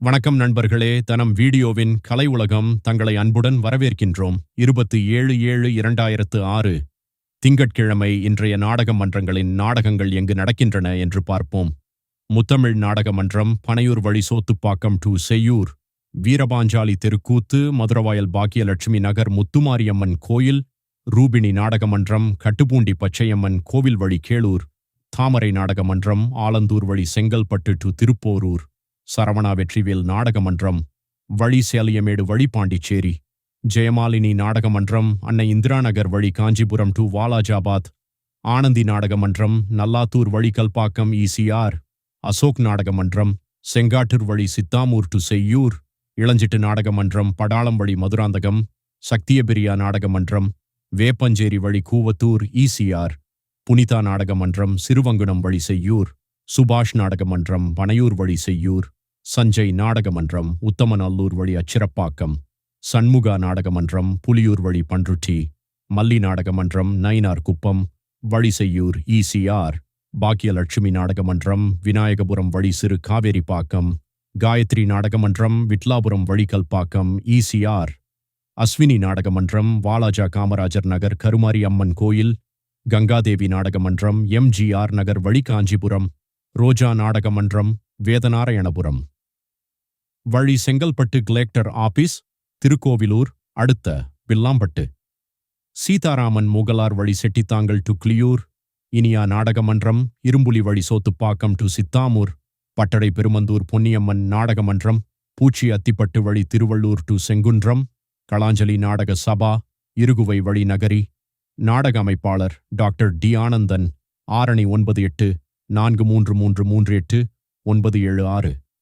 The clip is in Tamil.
வணக்கம் நண்பர்களே, தனம் வீடியோவின் கலை உலகம் தங்களை அன்புடன் வரவேற்கின்றோம். 27/7/2006 திங்கட்கிழமை இன்றைய நாடக மன்றங்களின் நாடகங்கள் எங்கு நடக்கின்றன என்று பார்ப்போம். முத்தமிழ் நாடக மன்றம் பனையூர் வழி சோத்துப்பாக்கம் டு செய்யூர், வீரபாஞ்சாலி தெருக்கூத்து, மதுரவாயல் பாக்கியலட்சுமி நகர் முத்துமாரியம்மன் கோயில், ரூபிணி நாடக மன்றம் கட்டுப்பூண்டி பச்சையம்மன் கோவில் வழி கேளூர், தாமரை நாடக மன்றம் ஆலந்தூர் வழி செங்கல்பட்டு டு திருப்போரூர், சரவணா வெற்றிவேல் நாடக மன்றம் வழி சேலியமேடு வழி பாண்டிச்சேரி, ஜெயமாலினி நாடக மன்றம் அன்னை இந்திரா நகர் வழி காஞ்சிபுரம் டு வாலாஜாபாத், ஆனந்தி நாடக மன்றம் நல்லாத்தூர் வழி கல்பாக்கம் ECR, அசோக் நாடக மன்றம் செங்காட்டூர் வழி சித்தாமூர் டு செய்யூர், இளஞ்சிட்டு நாடக மன்றம் படாளம் வழி மதுராந்தகம், சக்தியபிரியா நாடக மன்றம் வேப்பஞ்சேரி வழி கூவத்தூர் ECR, புனிதா நாடக மன்றம் சிறுவங்குணம் வழி செய்யூர், சுபாஷ் நாடக மன்றம் பனையூர் வழி செய்யூர், சஞ்சய் நாடக மன்றம் உத்தமநல்லூர் வழி அச்சிரப்பாக்கம், சண்முகா நாடக மன்றம் புலியூர் வழி பன்ருட்டி, மல்லி நாடக மன்றம் நயினார் குப்பம் வழி செய்யூர் ECR, பாக்கியலட்சுமி நாடக மன்றம் விநாயகபுரம் வழி சிறு காவேரிப்பாக்கம், காயத்ரி நாடக மன்றம் விட்லாபுரம் வழி கல்பாக்கம் ECR, அஸ்வினி நாடக மன்றம் வாலாஜா காமராஜர் நகர் கருமாரி அம்மன் கோயில், கங்காதேவி நாடக மன்றம் MGR நகர் வழி காஞ்சிபுரம், ரோஜா நாடக மன்றம் வேதநாராயணபுரம் வழி செங்கல்பட்டு கலெக்டர் ஆபீஸ் திருக்கோவிலூர் அடுத்த பில்லாம்பட்டு, சீதாராமன் மூகலார் வழி செட்டித்தாங்கல் டு கிளியூர், இனியா நாடக மன்றம் இரும்புலி வழி சோத்துப்பாக்கம் டு சித்தாமூர், பட்டடை பெருமந்தூர் பொன்னியம்மன் நாடக மன்றம் பூச்சி அத்திப்பட்டு வழி திருவள்ளூர் டு செங்குன்றம், களாஞ்சலி நாடக சபா இருகுவை வழி நகரி, நாடக அமைப்பாளர் டாக்டர் D ஆனந்தன், ஆரணி 98433338 976.